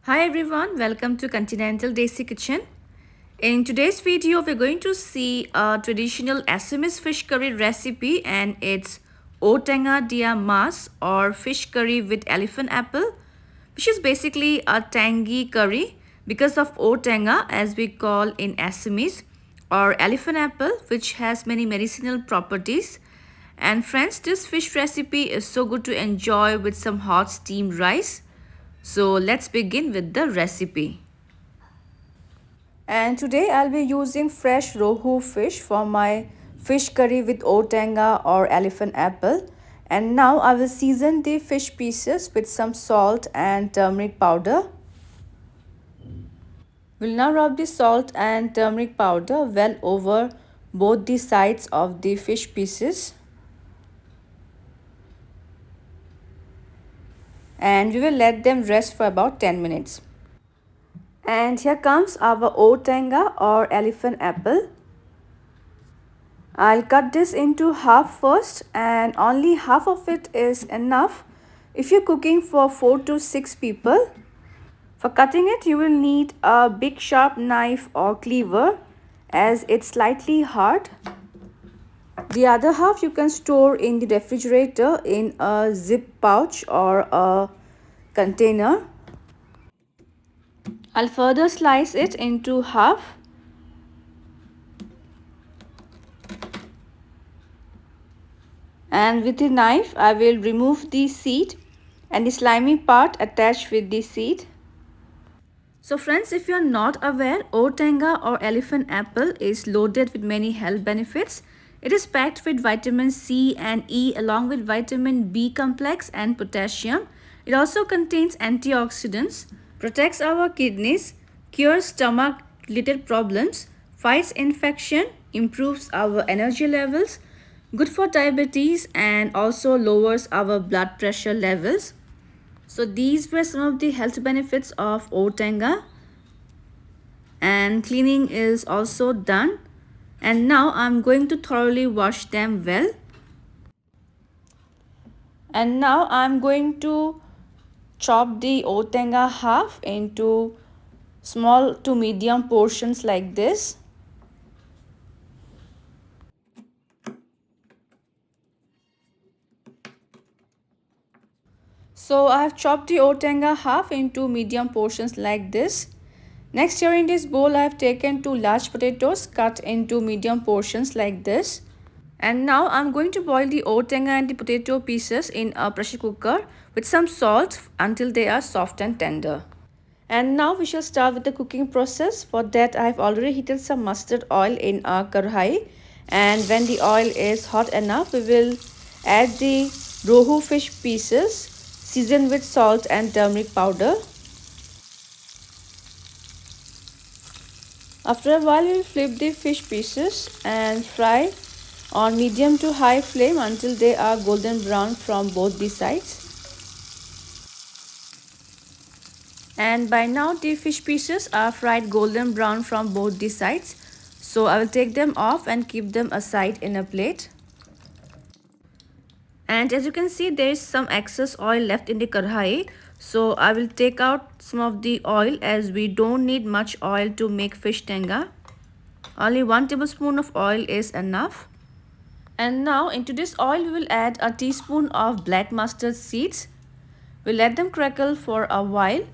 Hi everyone, welcome to Continental Desi Kitchen. In today's video, we're going to see a traditional Assamese fish curry recipe, and it's Outenga Diya Mas or fish curry with elephant apple, which is basically a tangy curry because of Outenga, as we call in Assamese, or elephant apple, which has many medicinal properties. And friends, this fish recipe is so good to enjoy with some hot steamed rice. So let's begin with the recipe. And today I'll be using fresh Rohu fish for my fish curry with Outenga or elephant apple. And now I will season the fish pieces with some salt and turmeric powder. We'll now rub the salt and turmeric powder well over both the sides of the fish pieces. And we will let them rest for about 10 minutes. And here comes our Outenga or elephant apple. I'll cut this into half first, and only half of it is enough if you're cooking for 4 to 6 people. For cutting it, you will need a big sharp knife or cleaver as it's slightly hard. The other half you can store in the refrigerator in a zip pouch or a container. I'll further slice it into half. And with the knife, I will remove the seed and the slimy part attached with the seed. So friends, if you're not aware, Outenga or elephant apple is loaded with many health benefits. It is packed with vitamin C and E along with vitamin B complex and potassium. It also contains antioxidants, protects our kidneys, cures stomach-related problems, fights infection, improves our energy levels, good for diabetes, and also lowers our blood pressure levels. So these were some of the health benefits of Outenga. And cleaning is also done. And now I'm going to thoroughly wash them well. And now I'm going to chop the Outenga half into small to medium portions like this. So I have chopped the Outenga half into medium portions like this. Next, here in this bowl I have taken 2 large potatoes cut into medium portions like this. And now I'm going to boil the Outenga and the potato pieces in a pressure cooker with some salt until they are soft and tender. And now we shall start with the cooking process. For that, I have already heated some mustard oil in a kadhai. And when the oil is hot enough, we will add the Rohu fish pieces seasoned with salt and turmeric powder. After a while, we will flip the fish pieces and fry on medium to high flame until they are golden brown from both the sides. And by now the fish pieces are fried golden brown from both the sides. So I will take them off and keep them aside in a plate. And as you can see, there is some excess oil left in the kadhai. So I will take out some of the oil as we don't need much oil to make fish tenga. Only 1 tablespoon of oil is enough. And now into this oil we will add a teaspoon of black mustard seeds. We'll let them crackle for a while.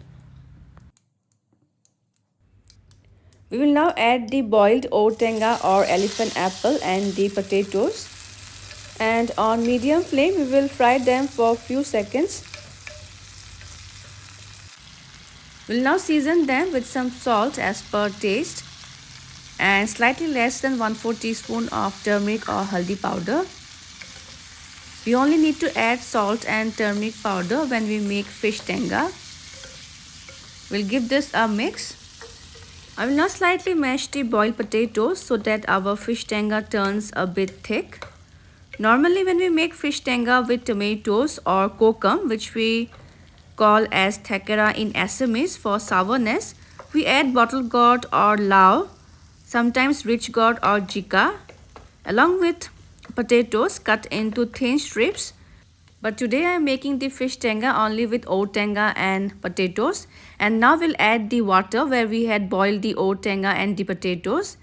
We will now add the boiled Outenga or elephant apple and the potatoes. And on medium flame we will fry them for a few seconds. We'll now season them with some salt as per taste and slightly less than 1/4 teaspoon of turmeric or haldi powder. We only need to add salt and turmeric powder when we make fish tenga. We'll give this a mix. I will now slightly mash the boiled potatoes so that our fish tenga turns a bit thick. Normally when we make fish tenga with tomatoes or kokum, which we call as thekera in Assamese for sourness, we add bottle gourd or lao, sometimes rich gourd or jika, along with potatoes cut into thin strips. But today I am making the fish tenga only with Outenga and potatoes. And now we'll add the water where we had boiled the Outenga and the potatoes,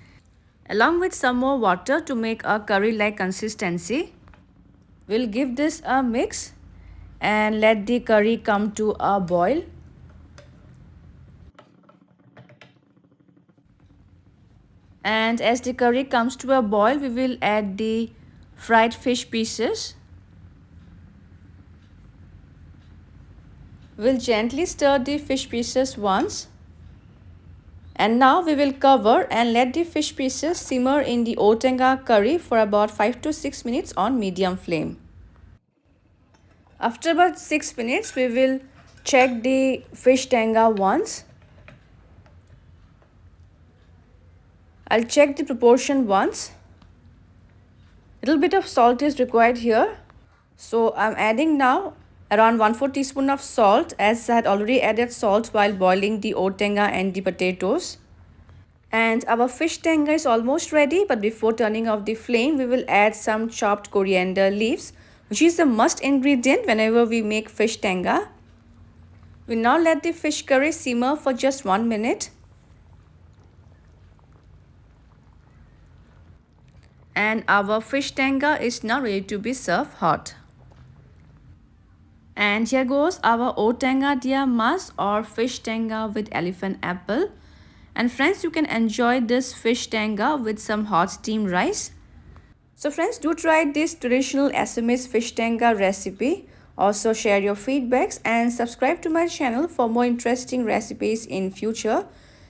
along with some more water to make a curry-like consistency. We'll give this a mix and let the curry come to a boil. And as the curry comes to a boil, we will add the fried fish pieces. We'll gently stir the fish pieces once. And now we will cover and let the fish pieces simmer in the Outenga curry for about 5 to 6 minutes on medium flame. After about 6 minutes, we will check the fish tenga once. I'll check the proportion once. A little bit of salt is required here. So I'm adding now around 1/4 teaspoon of salt, as I had already added salt while boiling the Outenga and the potatoes. And our fish tenga is almost ready, but before turning off the flame, we will add some chopped coriander leaves, which is a must ingredient whenever we make fish tenga. We now let the fish curry simmer for just 1 minute. And our fish tenga is now ready to be served hot. And here goes our Outenga Diya Mas, or fish tenga with elephant apple. And friends, you can enjoy this fish tenga with some hot steamed rice. So friends, do try this traditional Assamese fish tenga recipe. Also share your feedbacks and subscribe to my channel for more interesting recipes in future.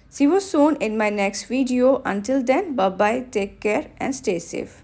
See you soon in my next video. Until then, bye bye, take care and stay safe.